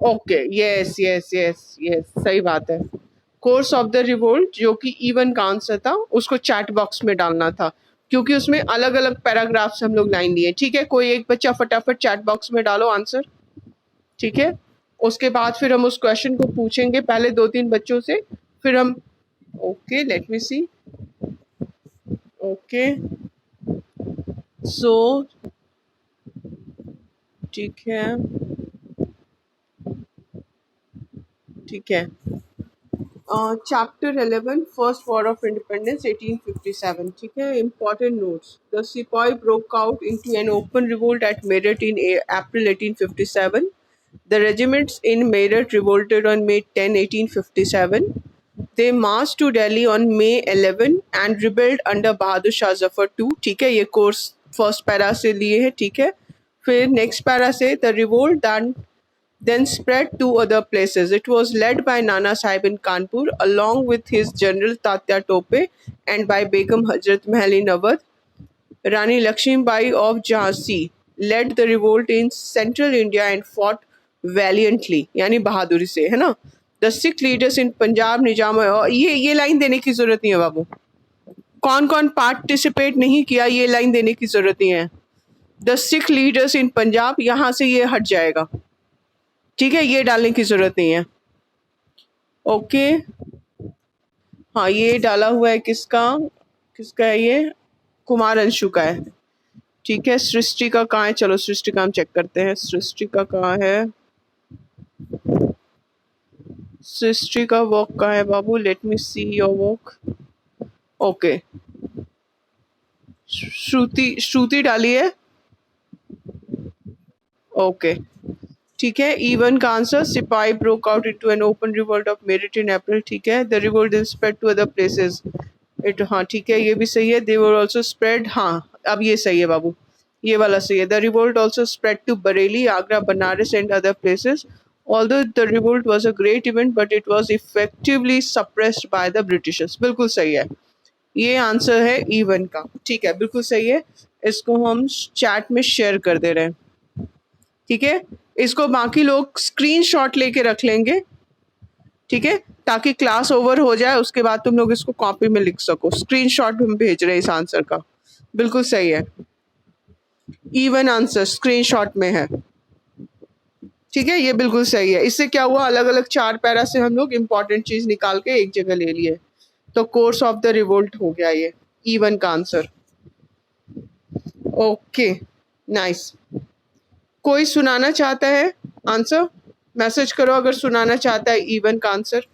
Okay, yes yes yes yes, सही बात है। कोर्स ऑफ द रिवोल्ट जो कि इवन का आंसर था, उसको चैट बॉक्स में डालना था, क्योंकि उसमें अलग अलग पैराग्राफ से हम लोग लाइन लिए। ठीक है, कोई एक बच्चा फटाफट चैट बॉक्स में डालो आंसर। ठीक है, उसके बाद फिर हम उस क्वेश्चन को पूछेंगे पहले 2-3 बच्चों से, फिर हम। Okay, let me see. Okay, so ठीक है, ठीक है। Chapter 11 first war of independence 1857। ठीक है, important notes. The sipahi broke out into an open revolt at Meerut in April 1857. The regiments in Meerut revolted on May 10, 1857. They marched to Delhi on May 11 and rebelled under Bahadur Shah Zafar II. ठीक है, ये course first para से लिए है। ठीक है, फिर next para से the revolt then spread to other places. It was led by Nana Sahib in Kanpur along with his general Tatya Tope and by Begum Hazrat Mahal in Awadh. Rani Lakshmibai of Jhansi led the revolt in central India and fought valiantly, यानी बहादुरी से, है ना। The Sikh leaders in Punjab निजाम, ये line देने की जरूरत नहीं है बाबू। कौन कौन पार्टिसिपेट नहीं किया, ये लाइन देने की जरूरत नहीं है। The Sikh leaders in Punjab, यहाँ से ये हट जाएगा। ठीक है, ये डालने की जरूरत नहीं है। ओके, हाँ, ये डाला हुआ है किसका, किसका है ये, कुमार अंशु का है। ठीक है, सृष्टि का कहाँ है, चलो सृष्टि का हम चेक करते हैं। सृष्टि का कहाँ है, सृष्टि का वर्क कहाँ है बाबू, let me see your work. Okay, Shruti, Shruti डाली है। ओके, ठीक है, E1 का आंसर, सिपाही broke out into an open revolt of Meerut in April. ठीक है, the revolt then spread to other places. It, हाँ ठीक है, ये भी सही है। दे वर आल्सो स्प्रेड, हाँ अब ये सही है बाबू, ये वाला सही है। The revolt also spread to Bareilly, Agra, Banaras and other places. Although the revolt was a great event, but it was effectively suppressed by the Britishers. बिल्कुल सही है, ये आंसर है E1 का। ठीक है, बिल्कुल सही है। इसको हम चैट में शेयर कर दे रहे हैं। ठीक है, इसको बाकी लोग स्क्रीनशॉट लेके रख लेंगे। ठीक है, ताकि क्लास ओवर हो जाए, उसके बाद तुम लोग इसको कॉपी में लिख सको। स्क्रीनशॉट हम भेज रहे हैं इस आंसर का। बिल्कुल सही है, E1 आंसर स्क्रीनशॉट में है। ठीक है, ये बिल्कुल सही है। इससे क्या हुआ, अलग अलग 4 पैरा से हम लोग इंपॉर्टेंट चीज निकाल के एक जगह ले लिए, तो कोर्स ऑफ द रिवोल्ट हो गया ये E1 का आंसर। Okay, nice. कोई सुनाना चाहता है आंसर, मैसेज करो अगर सुनाना चाहता है E1 का आंसर।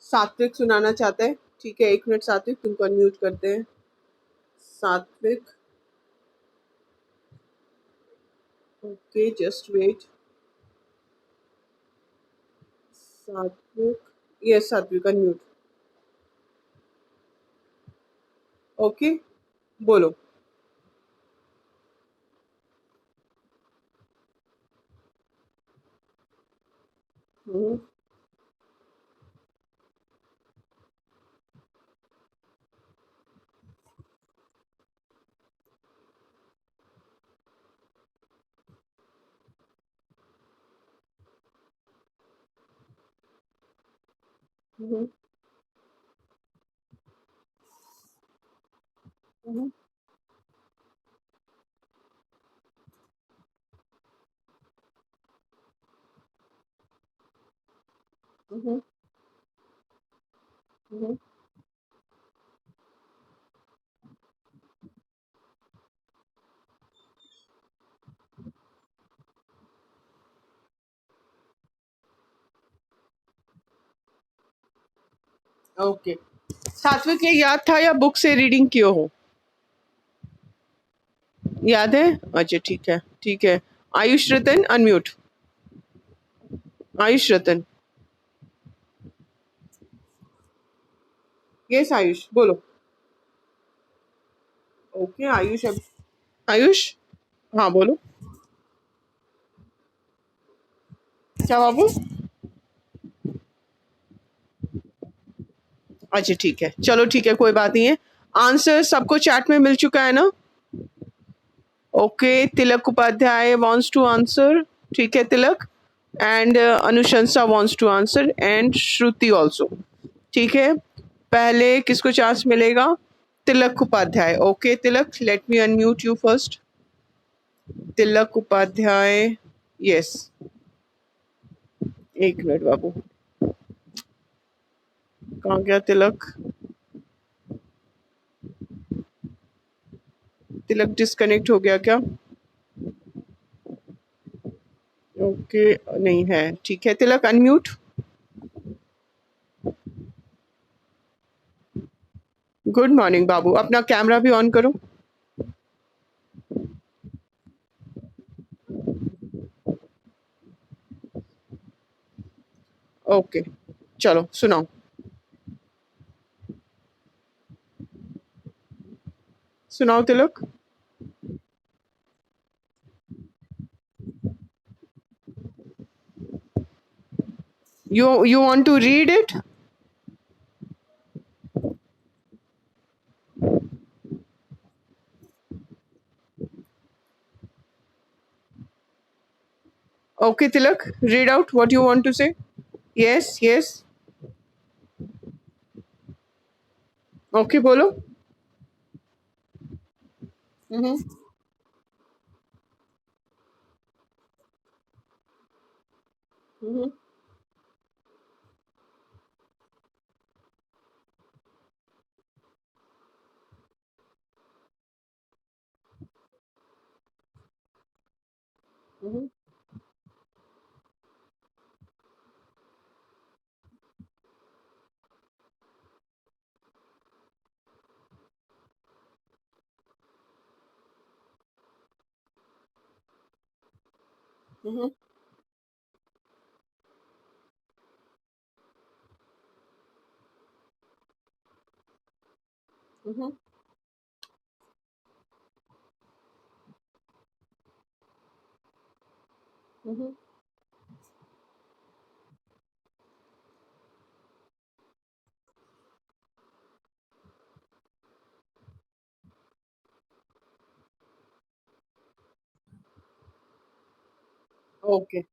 सात्विक सुनाना चाहता है। ठीक है, 1 मिनट सात्विक, तुमको अनम्यूट करते हैं। सात्विक, ओके जस्ट वेट। सात्विक, यस सात्विक अनम्यूट। ओके, बोलो। हम्म, हम्म, हम्म, हम्म, हम्म। ओके, सात्विक ये याद था या बुक से रीडिंग किए हो, याद है? अच्छा ठीक है, ठीक है। आयुष रतन अनम्यूट। आयुष रतन, यस आयुष बोलो। ओके आयुष, अब आयुष, हाँ बोलो। क्या बाबू? अच्छा ठीक है, चलो ठीक है, कोई बात नहीं है। आंसर सबको चैट में मिल चुका है ना? Okay, Tilak Upadhyay wants to answer. ठीक है Tilak. And Anushansa wants to answer and Shruti also. ठीक है, पहले किसको चांस मिलेगा? Tilak Upadhyay. Okay Tilak, let me unmute you first. Tilak Upadhyay, yes. एक मिनट बाबू, कहाँ गया तिलक? तिलक डिस्कनेक्ट हो गया क्या? ओके, नहीं है. ठीक है तिलक, अनम्यूट. गुड मॉर्निंग बाबू, अपना कैमरा भी ऑन करो. ओके, चलो सुनाओ. सुनाओ तिलक. You want to read it? Okay Tilak, read out what you want to say. Yes, yes. Okay, बोलो. Mhm, mhm, mhm, mhm, mhm, mhm. Okay,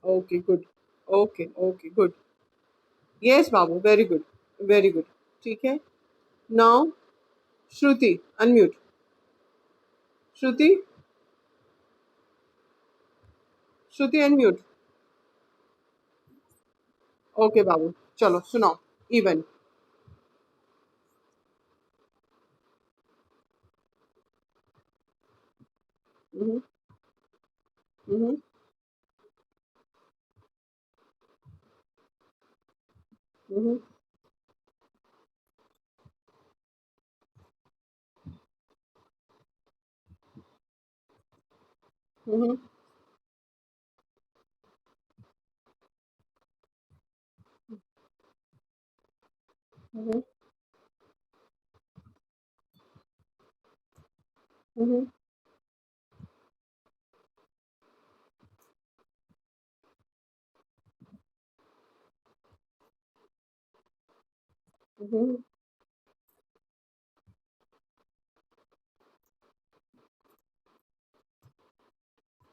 okay, good. Okay, okay, good. Yes, Babu, very good, very good. ठीक है. Now, Shruti, unmute. Shruti, Shruti, unmute. Okay, Babu, चलो सुनाओ. Even. Mhm, mhm, mhm, mhm, mhm, mhm, mhm.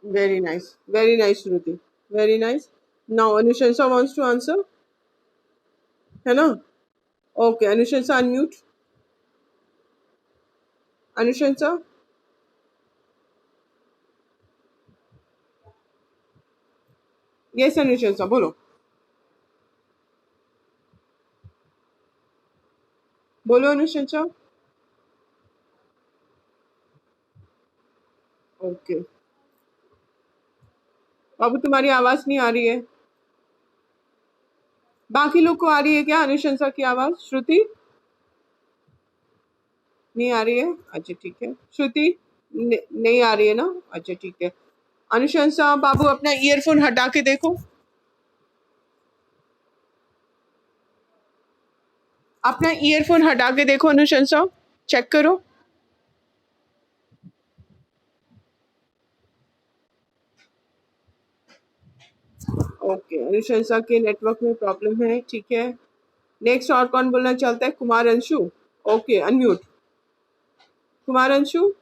Very nice, Shruti. Very nice. Now, Anushansa wants to answer, है ना? Okay, Anushansa, unmute. Anushansa, yes, Anushansa, बोलो. बोलो अनुशंसा. Okay बाबू, तुम्हारी आवाज नहीं आ रही है. बाकी लोग को आ रही है क्या अनुशंसा की आवाज? श्रुति नहीं आ रही है. अच्छा ठीक है. श्रुति नहीं आ रही है ना. अच्छा ठीक है. अनुशंसा बाबू, अपना ईयरफोन हटा के देखो. अपना ईयरफोन हटा के देखो अनुशंसा, चेक करो. ओके, अनुशंसा के नेटवर्क में प्रॉब्लम है. ठीक है. नेक्स्ट और कौन बोलना चाहता है? कुमार अंशु. Okay, unmute. कुमार अंशु,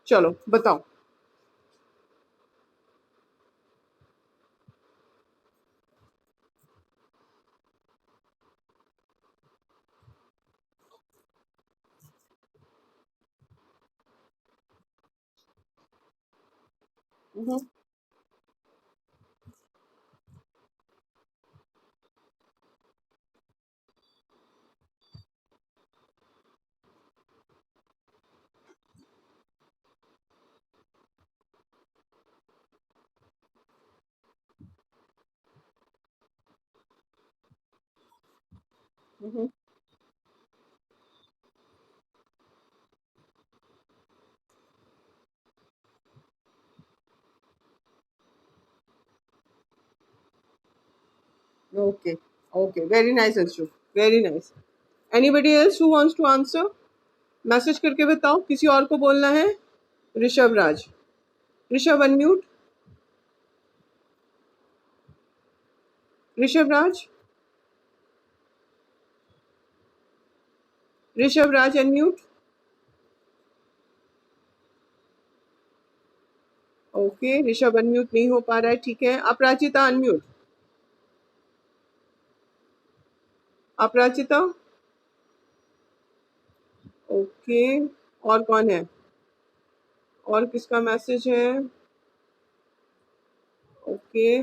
चलो बताओ। Hmm, hmm, okay, okay, very nice Anshu, very nice. Anybody else who wants to answer? Message करके बताओ, किसी और को बोलना है? ऋषभ राज, ऋषभ अनम्यूट, ऋषभ राज, ऋषभ राज अनम्यूट। ओके, ऋषभ अनम्यूट नहीं हो पा रहा है, ठीक है। अपराजिता अनम्यूट, अपराजिता। ओके, और कौन है? और किसका मैसेज है? ओके,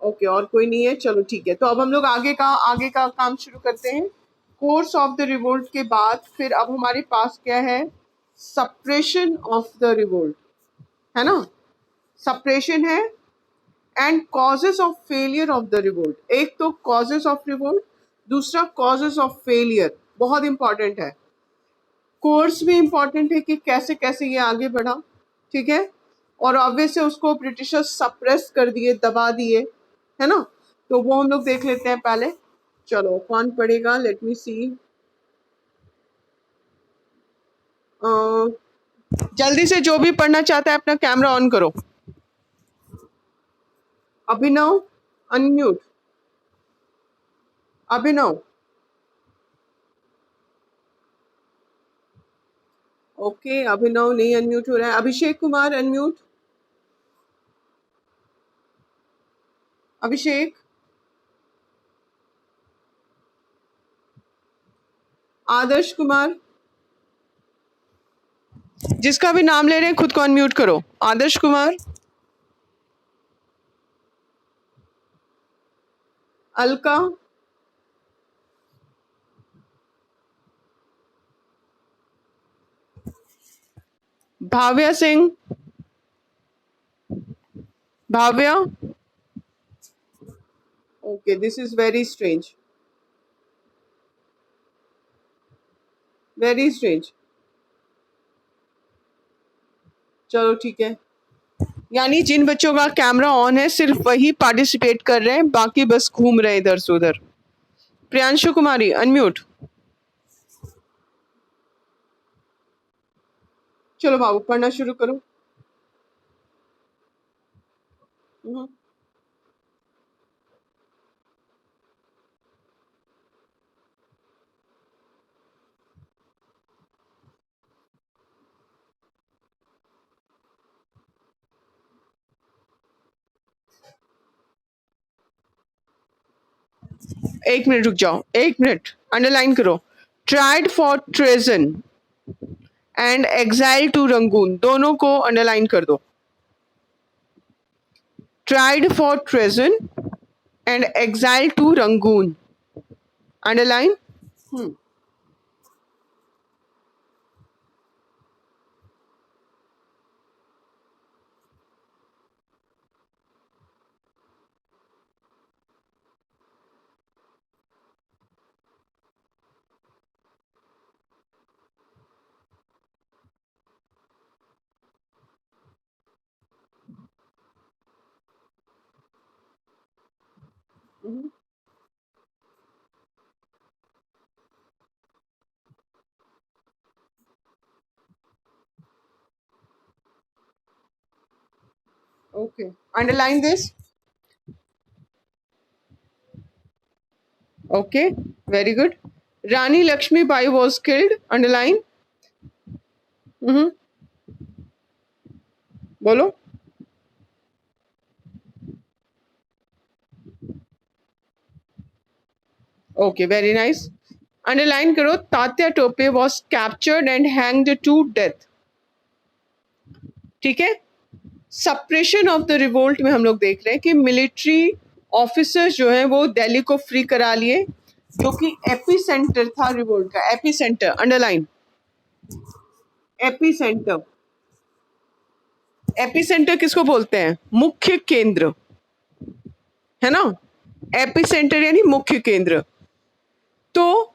ओके, और कोई नहीं है, चलो ठीक है। तो अब हम लोग आगे का काम शुरू करते हैं। कोर्स ऑफ द रिवोल्ट के बाद फिर अब हमारे पास क्या है? सप्रेशन ऑफ द रिवोल्ट, है ना? सप्रेशन है and causes of failure of the revolt. एक तो कॉजेस ऑफ रिवोल्ट, दूसरा कॉजेस ऑफ फेलियर, बहुत इंपॉर्टेंट है। कोर्स भी इंपॉर्टेंट है कि कैसे कैसे ये आगे बढ़ा, ठीक है। और ऑब्वियस है उसको ब्रिटिशर्स सप्रेस कर दिए, दबा दिए, है ना। तो वो हम लोग देख लेते हैं पहले। चलो कौन पढ़ेगा? लेट मी सी। जल्दी से जो भी पढ़ना चाहता है अपना कैमरा ऑन करो। अभिनव अनम्यूट, अभिनव। ओके, अभिनव नहीं अनम्यूट हो रहा है। अभिषेक कुमार अनम्यूट, अभिषेक। आदर्श कुमार, जिसका भी नाम ले रहे हैं खुद को अनम्यूट करो। Adarsh Kumar, Alka, Bhavya Singh, Bhavya. Okay, this is very strange, very strange. चलो ठीक है, यानी जिन बच्चों का कैमरा ऑन है सिर्फ वही पार्टिसिपेट कर रहे हैं, बाकी बस घूम रहे हैं इधर से उधर। प्रियांशु कुमारी अनम्यूट। चलो बाबू पढ़ना शुरू करो। हम्म, 1 मिनट रुक जाओ, 1 मिनट, अंडरलाइन करो। Tried for treason and exile to Rangoon, दोनों को अंडरलाइन कर दो। Tried for treason and exile to Rangoon, underline. Hmm, okay, underline this. Okay, very good. Rani Lakshmi Bai was killed, underline. Hmm, बोलो। Okay, very nice. Underline करो, Tatya Tope was captured and hanged to death. ठीक है। Suppression of the revolt में हम लोग देख रहे हैं कि मिलिट्री ऑफिसर्स जो है वो दिल्ली को फ्री करा लिए, जो कि एपी सेंटर था रिवोल्ट का। AP centre, underline, AP centre. AP centre किसको बोलते हैं? मुख्य केंद्र, है ना। एपी सेंटर यानी मुख्य केंद्र। तो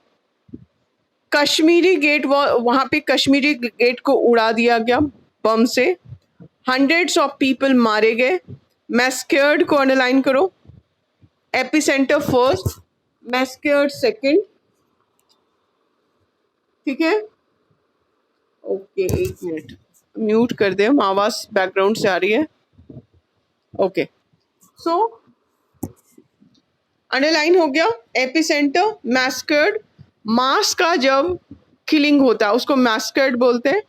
कश्मीरी गेट, वहां पे कश्मीरी गेट को उड़ा दिया गया बम से। हंड्रेड्स ऑफ पीपल मारे गए। मैस्कर्ड को अंडरलाइन करो। Epicentre first, massacred second. ठीक है। ओके, एक मिनट, म्यूट कर दे, हम आवाज बैकग्राउंड से आ रही है। ओके, सो अंडरलाइन हो गया। AP centre, मैस्कर्ड। मास का जब किलिंग होता है उसको मैस्कर्ड बोलते हैं।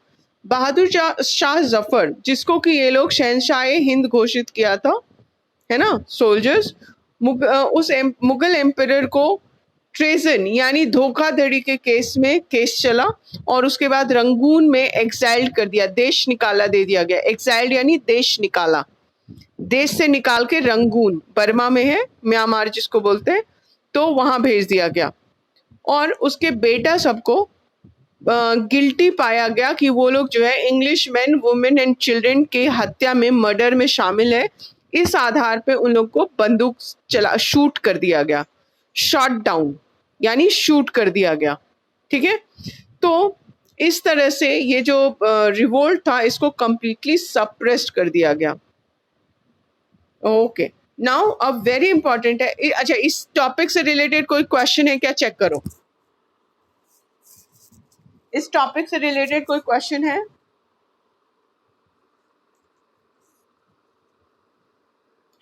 बहादुर शाह जफर, जिसको कि ये लोग शहनशाह हिंद घोषित किया था, है ना, सोल्जर्स, मुगल एम्परर को ट्रेजन यानी धोखाधड़ी के केस में केस चला, और उसके बाद रंगून में एक्साइल्ड कर दिया, देश निकाला दे दिया गया। एक्साइल्ड यानी देश निकाला, देश से निकाल के रंगून, बर्मा में है, म्यांमार जिसको बोलते हैं, तो वहां भेज दिया गया। और उसके बेटा सबको गिल्टी पाया गया कि वो लोग जो है English man, women and children के हत्या में, मर्डर में शामिल है। इस आधार पे उन लोग को बंदूक चला शूट कर दिया गया। शॉट डाउन यानी शूट कर दिया गया। ठीक है। तो इस तरह से ये जो रिवोल्ट था इसको कंप्लीटली सप्रेस्ड कर दिया गया। ओके, नाउ अब वेरी इंपॉर्टेंट है। अच्छा, इस टॉपिक से रिलेटेड कोई क्वेश्चन है क्या? चेक करो, इस टॉपिक से रिलेटेड कोई क्वेश्चन है?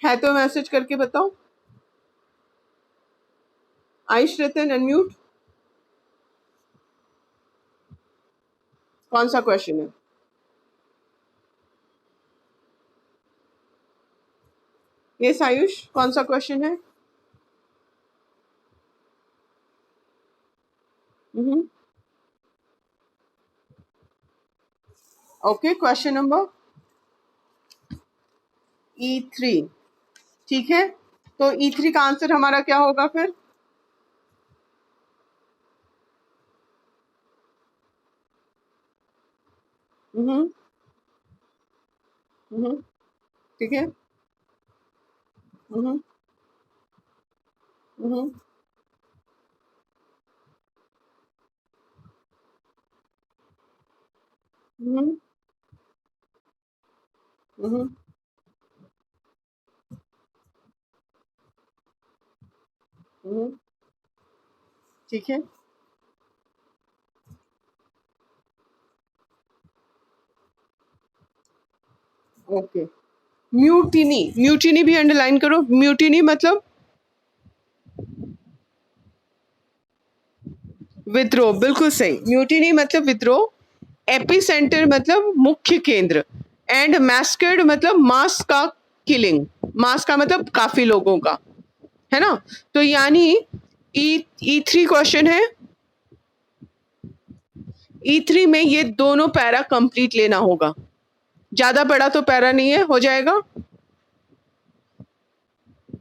है तो मैसेज करके बताओ। आयुष रतन अनम्यूट। कौन सा क्वेश्चन है? यस आयुष, कौन सा क्वेश्चन है? Okay, question number E3। ठीक है, तो E3 का आंसर हमारा क्या होगा फिर? हम्म, हम्म, ठीक है। हम्म, हम्म, हम्म, हम्म, हम्म, ठीक है। ओके, म्यूटिनी, म्यूटिनी भी अंडरलाइन करो। म्यूटिनी मतलब विद्रोह, बिल्कुल सही। म्यूटिनी मतलब विद्रोह। एपी सेंटर मतलब मुख्य केंद्र। एंड मैस्कर्ड मतलब मास का किलिंग। मास का मतलब काफी लोगों का, है ना। तो यानी E3 क्वेश्चन है। E3 में ये दोनों पैरा कंप्लीट लेना होगा। ज्यादा बड़ा तो पैरा नहीं है, हो जाएगा।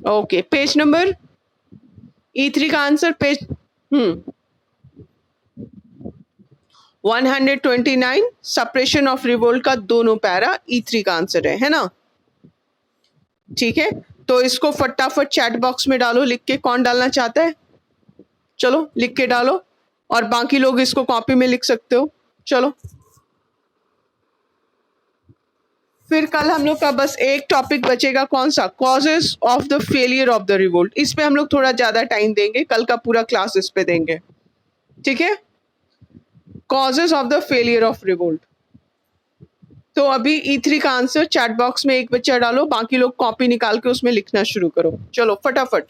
ओके, पेज नंबर E3 का answer page 129, suppression of revolt का दोनों पैरा E3 का आंसर है ना। ठीक है, तो इसको फटाफट चैट बॉक्स में डालो लिख के। कौन डालना चाहता है? चलो लिख के डालो, और बाकी लोग इसको कॉपी में लिख सकते हो। चलो, फिर कल हम लोग का बस एक टॉपिक बचेगा, कौन सा? Causes of the failure of the revolt. इस पे हम लोग थोड़ा ज्यादा टाइम देंगे, कल का पूरा क्लास इस पे देंगे। ठीक है, causes of the failure of revolt. तो अभी E3 का आंसर चैट बॉक्स में एक बच्चा डालो, बाकी लोग कॉपी निकाल के उसमें लिखना शुरू करो। चलो फटाफट।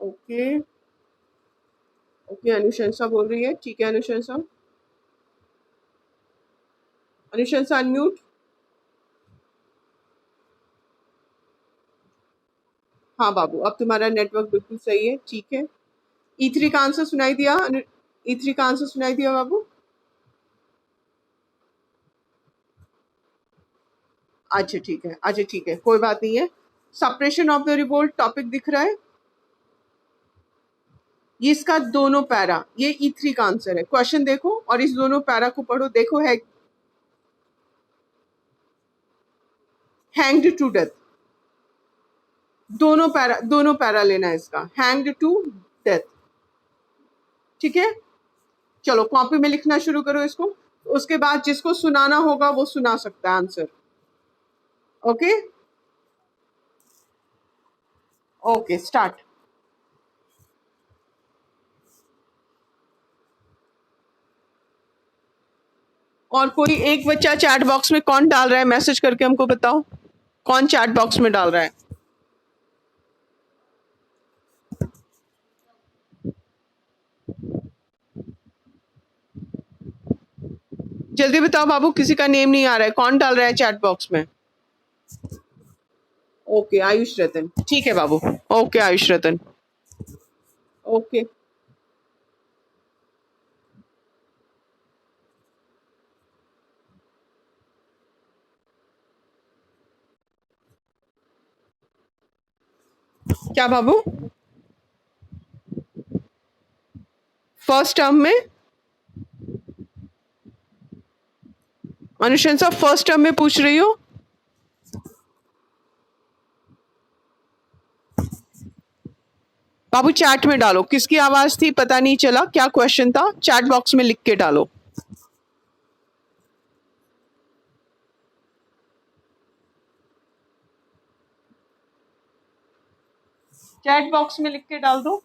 ओके, ओके, अनुशंसा बोल रही है। ठीक है अनुशंसा। अनुशंसा अनम्यूट। हाँ बाबू, अब तुम्हारा नेटवर्क बिल्कुल सही है, ठीक है। E3 का आंसर सुनाई दिया? E3 का आंसर सुनाई दिया बाबू? अच्छा ठीक है, अच्छा ठीक है, कोई बात नहीं है। Suppression of the revolt topic दिख रहा है? ये इसका दोनों पैरा, ये E3 का आंसर है। क्वेश्चन देखो और इस दोनों पैरा को पढ़ो, देखो है हैंग्ड टू डेथ। दोनों पैरा लेना है इसका, हैंग्ड टू डेथ। ठीक है, चलो कॉपी में लिखना शुरू करो इसको। उसके बाद जिसको सुनाना होगा वो सुना सकता है आंसर। Okay okay, start. और कोई एक बच्चा चैट बॉक्स में कौन डाल रहा है, मैसेज करके हमको बताओ, कौन चैट बॉक्स में डाल रहा है? जल्दी बताओ बाबू, किसी का नेम नहीं आ रहा है, कौन डाल रहा है चैट बॉक्स में? ओके, आयुष रतन, ठीक है बाबू। ओके आयुष रतन, ओके। क्या बाबू? फर्स्ट टर्म में? अनुशंसा फर्स्ट टर्म में पूछ रही हो? बाबू चैट में डालो, किसकी आवाज थी पता नहीं चला, क्या क्वेश्चन था, चैट बॉक्स में लिख के डालो। चैट बॉक्स में लिख के डाल दो।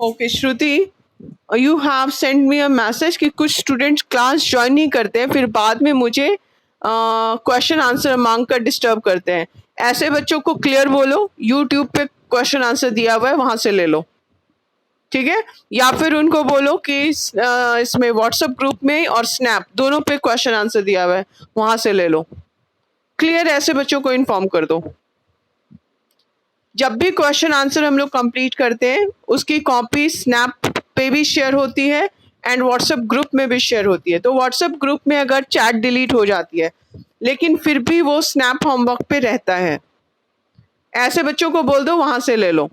Okay Shruti, you have send me a message कि कुछ स्टूडेंट्स क्लास ज्वाइन नहीं करते हैं, फिर बाद में मुझे क्वेश्चन आंसर मांग कर डिस्टर्ब करते हैं। ऐसे बच्चों को क्लियर बोलो, यूट्यूब पे क्वेश्चन आंसर दिया हुआ है, वहां से ले लो, ठीक है? या फिर उनको बोलो कि इसमें व्हाट्सएप ग्रुप में और स्नैप दोनों पे क्वेश्चन आंसर दिया हुआ है, वहां से ले लो। क्लियर? ऐसे बच्चों को इन्फॉर्म कर दो। जब भी क्वेश्चन आंसर हम लोग कंप्लीट करते हैं, उसकी कॉपी स्नैप पे भी शेयर होती है एंड व्हाट्सएप ग्रुप में भी शेयर होती है। तो व्हाट्सएप ग्रुप में अगर चैट डिलीट हो जाती है, लेकिन फिर भी वो स्नैप होमवर्क पे रहता है, ऐसे बच्चों को बोल दो वहां से ले लो।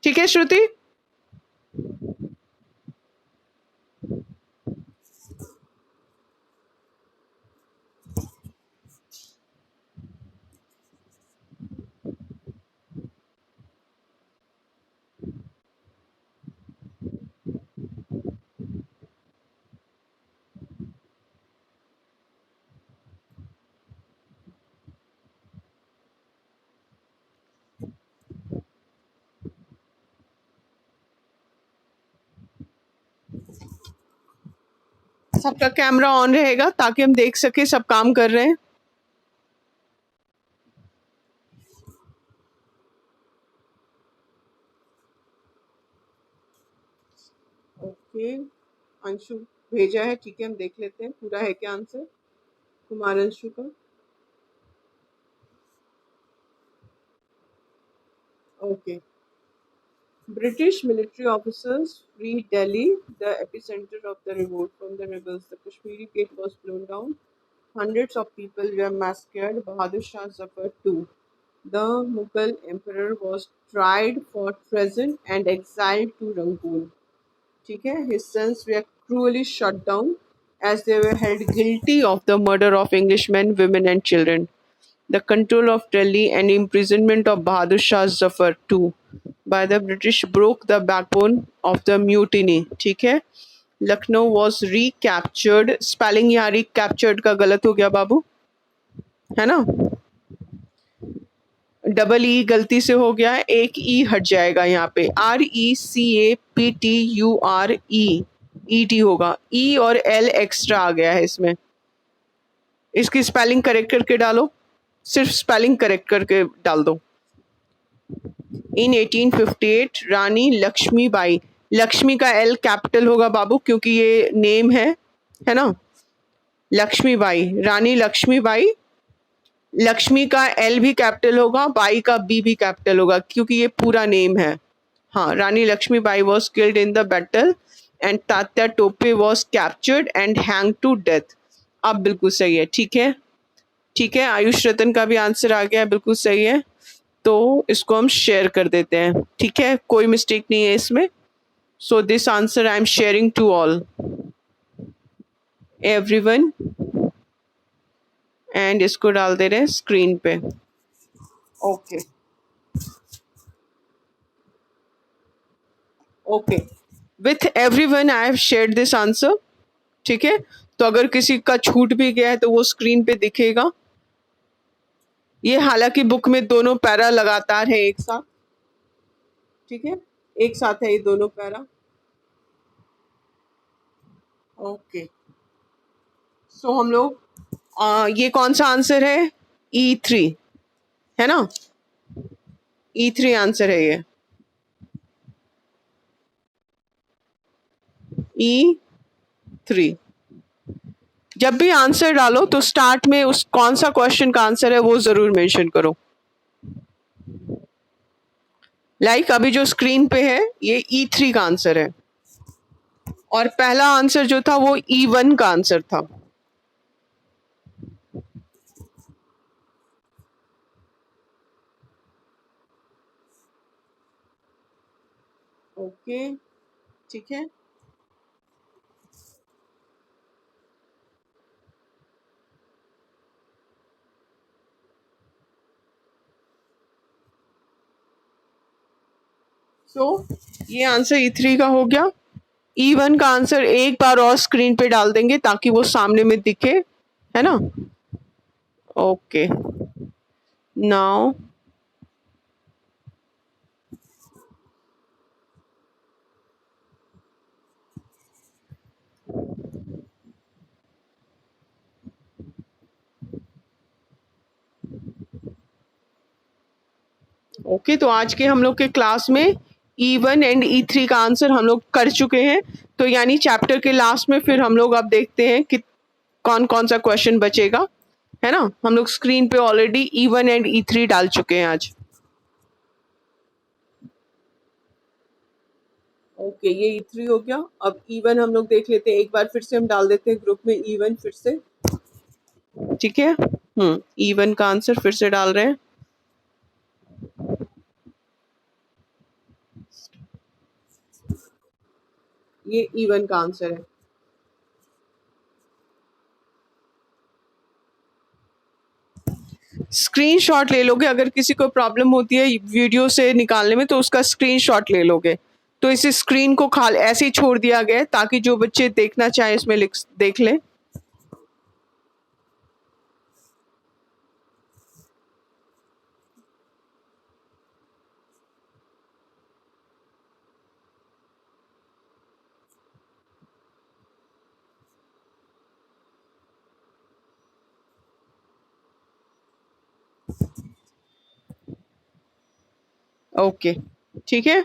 ठीक है श्रुति? सबका कैमरा ऑन रहेगा ताकि हम देख सके सब काम कर रहे हैं। ओके, अंशु भेजा है, ठीक है, हम देख लेते हैं पूरा है क्या आंसर। कुमारंशु का। Okay. British military officers freed Delhi, the epicenter of the revolt, from the rebels. The Kashmiri Gate was blown down. Hundreds of people were massacred. Bahadur Shah Zafar too. The Mughal emperor was tried for treason and exiled to Rangoon. ठीक है? His sons were cruelly shot down as they were held guilty of the murder of Englishmen, women, and children. The control of Delhi and imprisonment of Bahadur Shah Zafar too by the British broke the backbone of the mutiny. ठीक है? Lucknow was recaptured. Spelling यहाँ recaptured का गलत हो गया बाबू, है ना? Double E गलती से हो गया, एक ई हट जाएगा यहाँ पे, RECAPTURE होगा, ई और एल एक्स्ट्रा आ गया है इसमें। इसकी स्पेलिंग करेक्ट करके डालो, सिर्फ स्पेलिंग करेक्ट करके डाल दो। इन 1858 रानी लक्ष्मीबाई, लक्ष्मी का एल कैपिटल होगा बाबू क्योंकि ये नेम है ना? लक्ष्मीबाई, रानी लक्ष्मीबाई, लक्ष्मी का एल भी कैपिटल होगा, बाई का बी भी कैपिटल होगा क्योंकि ये पूरा नेम है। हाँ, Rani Lakshmibai was killed in the battle and Tatya Tope was captured and hang to death. अब बिल्कुल सही है, ठीक है, ठीक है। आयुष रतन का भी आंसर आ गया, बिल्कुल सही है। तो इसको हम शेयर कर देते हैं, ठीक है, कोई मिस्टेक नहीं है इसमें। So this answer I am sharing to all everyone, and इसको डाल दे रहे हैं स्क्रीन पे। Okay okay, with everyone I have shared this answer, ठीक है। तो अगर किसी का छूट भी गया है तो वो स्क्रीन पे दिखेगा। ये हालांकि बुक में दोनों पैरा लगातार है एक साथ, ठीक है, एक साथ है ये दोनों पैरा। ओके, सो हम लोग ये कौन सा आंसर है? E3 है ना? E3 आंसर है ये, E3। जब भी आंसर डालो तो स्टार्ट में उस कौन सा क्वेश्चन का आंसर है वो जरूर मेंशन करो। लाइक अभी जो स्क्रीन पे है ये E3 का आंसर है और पहला आंसर जो था वो E1 का आंसर था। ओके, ठीक है। सो ये आंसर E3 का हो गया। E1 का आंसर एक बार और स्क्रीन पे डाल देंगे ताकि वो सामने में दिखे, है ना? ओके, नाउ ओके, तो आज के हम लोग के क्लास में E1 एंड E3 का आंसर हम लोग कर चुके हैं। तो यानी चैप्टर के लास्ट में फिर हम लोग अब देखते हैं कि कौन कौन सा क्वेश्चन बचेगा, है ना? हम लोग स्क्रीन पे ऑलरेडी E1 एंड E3 डाल चुके हैं आज। ओके, ये E3 हो गया। अब E1 हम लोग देख लेते हैं, एक बार फिर से हम डाल देते हैं ग्रुप में E1 फिर से, ठीक है। E1 का आंसर फिर से डाल रहे हैं। ये E1 का आंसर है। स्क्रीनशॉट ले लोगे, अगर किसी को प्रॉब्लम होती है वीडियो से निकालने में तो उसका स्क्रीनशॉट ले लोगे। तो इस स्क्रीन को खाली ऐसे ही छोड़ दिया गया है ताकि जो बच्चे देखना चाहे इसमें देख लें। ओके, ठीक है।